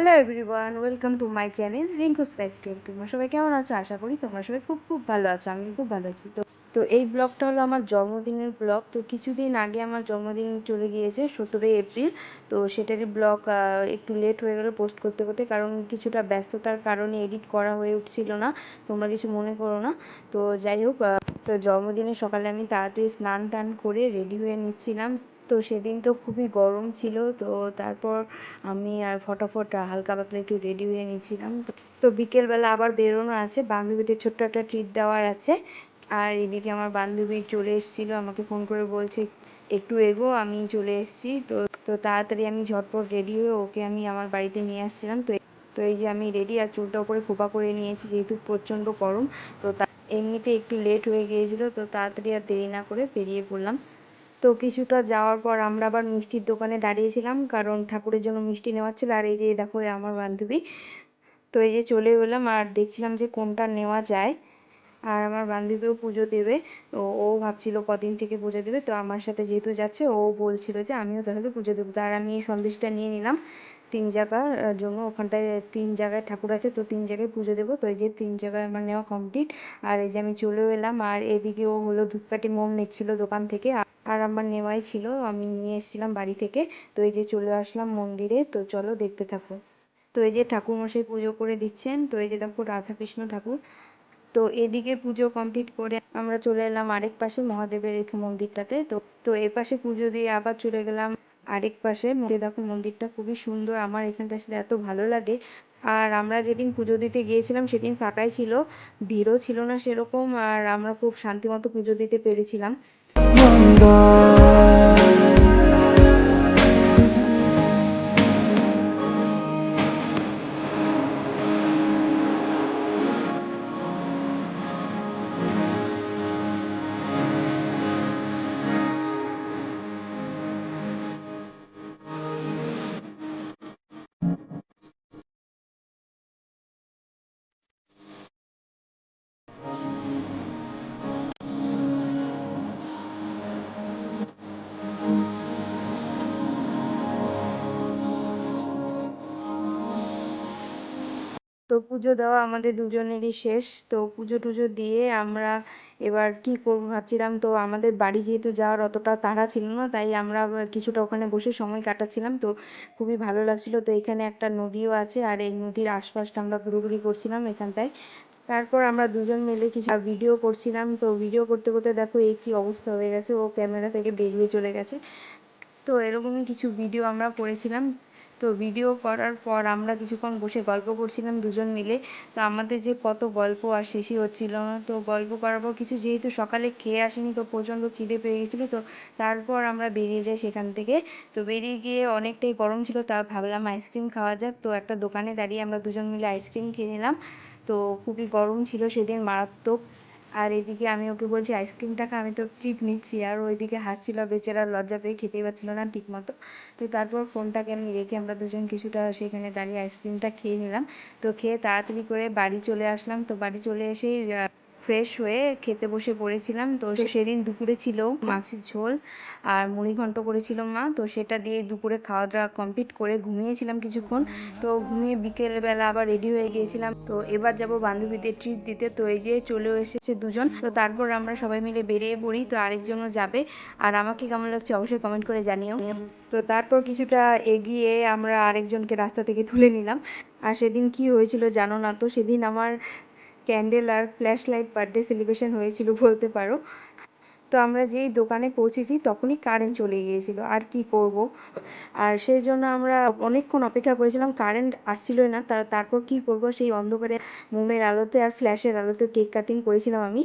Hello everyone, welcome to my channel Rinku's lifestyle. তোমরা সবাই কেমন আছো? আশা করি তোমরা সবাই খুব খুব ভালো আছো। আমি খুব ভালো আছি। তো এই ব্লগটা হলো আমার জন্মদিনের ব্লগ। তো কিছুদিন আগে আমার জন্মদিন চলে গিয়েছে, 17ই এপ্রিল। তো সেটারই ব্লগ একটু লেট হয়ে গেলো পোস্ট করতে করতে, কারণ কিছুটা ব্যস্ততার কারণে এডিট করা হয়ে উঠছিল না। তোমরা কিছু মনে করো না। তো যাই হোক, তো জন্মদিনের সকালে আমি তাড়াতাড়ি স্নান টান করে রেডি হয়ে নিচ্ছিলাম। তো সেদিন তো খুবই গরম ছিল। তো তারপর আমি আর ফটাফট হালকা পাতলা একটু রেডি হয়ে নিয়েছিলাম। তো বিকেলবেলা আবার বেরোনো আছে, বান্ধবীদের ছোট্ট একটা ট্রিট দেওয়ার আছে। আর এদিকে আমার বান্ধবী চলে এসেছিলো, আমাকে ফোন করে বলছে একটু এগো, আমি চলে এসেছি। তো তো তাড়াতাড়ি আমি ঝটপট রেডি হয়ে ওকে আমি আমার বাড়িতে নিয়ে আসছিলাম। তো এই যে আমি রেডি, আর চুলটা উপরে খোপা করে নিয়েছি যেহেতু প্রচণ্ড গরম। তো এমনিতে একটু লেট হয়ে গিয়েছিলো, তো তাড়াতাড়ি আর দেরি না করে বেরিয়ে পড়লাম। তো কিছুটা যাওয়ার পর আমরা আবার মিষ্টির দোকানে দাঁড়িয়েছিলাম, কারণ ঠাকুরের জন্য মিষ্টি নেওয়ার ছিল। আর এই যে দেখো আমার বান্ধবী। তো এই যে চলে এলাম আর দেখছিলাম যে কোনটা নেওয়া যায়। আর আমার বান্ধবীও পুজো দেবে। ও ভাবছিল কদিন থেকে পুজো দেবে, তো আমার সাথে যেহেতু যাচ্ছে ও বলছিল যে আমিও তাহলে পুজো দেবো। আর আমি এই সন্দেশটা নিয়ে নিলাম 3 জায়গার জন্য। ওখানটায় 3 জায়গায় ঠাকুর আছে, তো 3 জায়গায় পুজো দেবো। তো এই যে 3 জায়গায় আমার নেওয়া কমপ্লিট। আর এই যে আমি চলেও এলাম। আর এদিকে ও হলো ধূপকাঠি মোম নিচ্ছিল দোকান থেকে। আর আমার নেওয়াই ছিল, আমি নিয়ে এসেছিলাম বাড়ি থেকে। তো এই যে চলে আসলাম মন্দিরে। তো চলো দেখতে থাকো। তো এই যে ঠাকুরমশাই পুজো করে দিচ্ছেন। তো এই যে দেখো রাধাকৃষ্ণ ঠাকুর। তো এদিকে পুজো কমপ্লিট করে আমরা চলে এলাম আরেক পাশে মহাদেবের মন্দিরটাতে। তো তো এ পাশে পুজো দিয়ে আবার চলে গেলাম আরেক পাশে। দেখো মন্দিরটা খুবই সুন্দর, আমার এখানটা আসলে এত ভালো লাগে। আর আমরা যেদিন পুজো দিতে গিয়েছিলাম সেদিন ফাঁকাই ছিল, ভিড়ও ছিল না সেরকম। আর আমরা খুব শান্তিমতো পুজো দিতে পেরেছিলাম। তো পুজো দেওয়া আমাদের দুজনেরই শেষ। তো পুজো টুজো দিয়ে আমরা এবার কি করবো ভাবছিলাম। তো আমাদের বাড়ি যেহেতু যাওয়ার অতটা তাড়া ছিল না, তাই আমরা আবার কিছুটা ওখানে বসে সময় কাটাচ্ছিলাম। তো খুবই ভালো লাগছিল। তো এখানে একটা নদীও আছে, আর এই নদীর আশপাশটা আমরা ঘোরাঘুরি করছিলাম এখানটায়। তারপর আমরা দুজন মিলে কিছু ভিডিও করছিলাম। তো ভিডিও করতে করতে দেখো এই কি অবস্থা হয়ে গেছে, ও ক্যামেরা থেকে বেরিয়ে চলে গেছে। তো এরকমই কিছু ভিডিও আমরা করেছিলাম। তো ভিডিও করার পর আমরা কিছুক্ষণ বসে গল্প করছিলাম দুজন মিলে। তো আমাদের যে কত গল্প আর শেষই হচ্ছিল না। তো গল্প করার পর কিছু, যেহেতু সকালে খেয়ে আসিনি তো প্রচণ্ড খিদে পেয়ে গেছিলো। তো তারপর আমরা বেরিয়ে যাই সেখান থেকে। তো বেরিয়ে গিয়ে অনেকটাই গরম ছিল, তা ভাবলাম আইসক্রিম খাওয়া যাক। তো একটা দোকানে দাঁড়িয়ে আমরা দুজন মিলে আইসক্রিম খেয়ে নিলাম। তো খুবই গরম ছিল সেদিন, মারাত্মক। আর এদিকে আমি ওকে বলছি আইসক্রিমটা খা, আমি তো ট্রিট নিচ্ছি। আর ওইদিকে হাসছিল বেচারা, লজ্জা পেয়ে খেতেই পারছিল না ঠিক মতো। তো তারপর ফোনটাকে আমি রেখে আমরা দুজন কিছুটা সেখানে দাঁড়িয়ে আইসক্রিমটা খেয়ে নিলাম। তো খেয়ে তাড়াতাড়ি করে বাড়ি চলে আসলাম। তো বাড়ি চলে এসেই ফ্রেশ হয়ে খেতে বসে পড়েছিলাম। তো সেদিন দুপুরে ছিল মাছের ঝোল আর মুড়িঘণ্ট করেছিল মা। তো সেটা দিয়ে দুপুরে খাওয়া দাওয়া কমপ্লিট করে ঘুমিয়েছিলাম কিছুক্ষণ। তো ঘুমিয়ে বিকেলবেলা আবার রেডি হয়ে গিয়েছিলাম। তো এবার যাব বান্ধবীদের ট্রিট দিতে। তো এই যে চলেও এসেছে দুজন। তো তারপর আমরা সবাই মিলে বেরিয়ে পড়ি। তো আরেকজনও যাবে। আর আমাকে কেমন লাগছে অবশ্যই কমেন্ট করে জানিও। তো তারপর কিছুটা এগিয়ে আমরা আরেকজনকে রাস্তা থেকে তুলে নিলাম। আর সেদিন কি হয়েছিল জানো না? তো সেদিন আমার ক্যান্ডেল আর ফ্ল্যাশ লাইট বার্থডে সেলিব্রেশন হয়েছিল বলতে পারো। তো আমরা যেই দোকানে পৌঁছেছি তখনই কারেন্ট চলে গিয়েছিল, আর কি করব। আর সেই জন্য আমরা অনেকক্ষণ অপেক্ষা করেছিলাম, কারেন্ট আসছিলই না। তারপর কি করব, সেই অন্ধকারে মোমের আলোতে আর ফ্ল্যাশের আলোতে কেক কাটিং করেছিলাম আমি।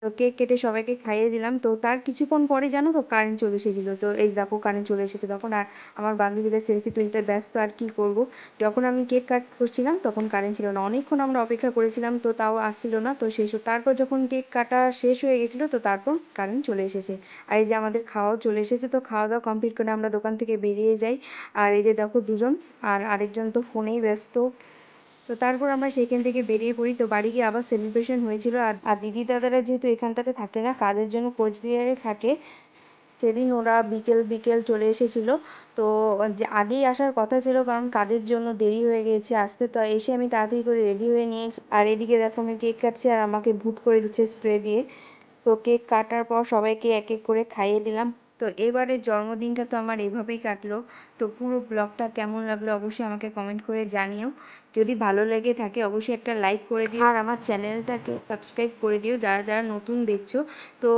তো কেক কেটে সবাইকে খাইয়ে দিলাম। তো তার কিছুক্ষণ পরে জানো তো কারেন্ট চলে এসেছিল। তো এই দেখো কারেন্ট চলে এসেছে তখন। আর আমার বান্ধবীদের সেলফি তুলতে ব্যস্ত, আর কি করব। যখন আমি কেক কাট করছিলাম তখন কারেন্ট ছিল না, অনেকক্ষণ আমরা অপেক্ষা করেছিলাম, তো তাও আসছিল না। তো শেষ, তারপর যখন কেক কাটা শেষ হয়ে গেছিলো তো তারপর কারেন্ট চলে এসেছে। আর এই যে আমাদের খাওয়াও চলে এসেছে। তো খাওয়া দাওয়া কমপ্লিট করে আমরা দোকান থেকে বেরিয়ে যাই। আর এই যে দেখো দুজন, আর আরেকজন তো ফোনেই ব্যস্ত। তো তারপর আমরা সেখান থেকে বেরিয়ে পড়ি। তো বাড়ি গিয়ে আবার সেলিব্রেশন হয়েছিল। আর দিদি দাদারা যেহেতু এখানটাতে থাকে না, কাজের জন্য কোচবিহারে থাকে, সেদিন ওরা বিকেল বিকেল চলে এসেছিল। তো যে আগেই আসার কথা ছিল, কারণ কাজের জন্য দেরি হয়ে গেছে আসতে। তো এসে আমি তাড়াতাড়ি করে রেডি হয়ে নিয়েছি। আর এদিকে দেখো আমি কেক কাটছি আর আমাকে ভূত করে দিচ্ছে স্প্রে দিয়ে। তো কেক কাটার পর সবাইকে এক এক করে খাইয়ে দিলাম। তো এবারের জন্মদিনটা তো আমার এভাবেই কাটলো। তো পুরো ব্লগটা কেমন লাগলো অবশ্যই আমাকে কমেন্ট করে জানিও। যদি ভালো লেগে থাকে অবশ্যই একটা লাইক করে দিও, আর আমার চ্যানেলটাকে সাবস্ক্রাইব করে দিও যারা যারা নতুন দেখছো। তো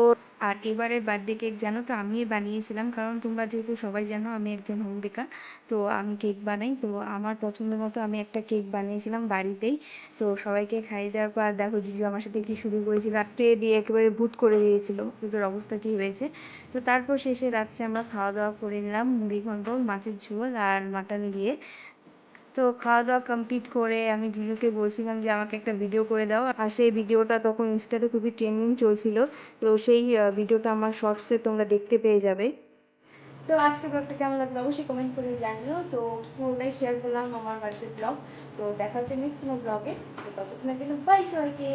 আর এবারের বার্থডে কেক জানো তো আমিই বানিয়েছিলাম, কারণ তোমরা যেহেতু সবাই জানো আমি একজন হোম বেকার। তো আমি কেক বানাই। তো আমার পছন্দ মতো আমি একটা কেক বানিয়েছিলাম বাড়িতেই। তো সবাইকে খাইয়ে দেওয়ার পর দেখো জিজু আমার সাথে কি শুরু করেছিল, ট্রে দিয়ে একেবারে ভূত করে দিয়েছিল, দুটোর অবস্থা কী হয়েছে। তো তারপর শেষে রাত্রে আমরা খাওয়া দাওয়া করে নিলাম মুড়ি ঘন্ট, মাছের ঝোল আর মাটন দিয়ে। তো খাওয়া দাওয়া কমপ্লিট করে আমি জিজুকে বলছিলাম যে আমাকে একটা ভিডিও করে দাও, আর সেই ভিডিওটা তখন ইনস্টাতে খুবই ট্রেন্ডিং চলছিল। তো সেই ভিডিওটা আমার শর্টসে তোমরা দেখতে পেয়ে যাবে। তো আজকে ব্লগটা কেমন লাগলো অবশ্যই কমেন্ট করে জানিও। তো পুরোটাই শেয়ার করলাম আমার বাড়িতে ব্লগ। তো দেখা হচ্ছে নেক্সট কোনো ব্লগে। তো ততক্ষণের জন্য বাই সবাইকে।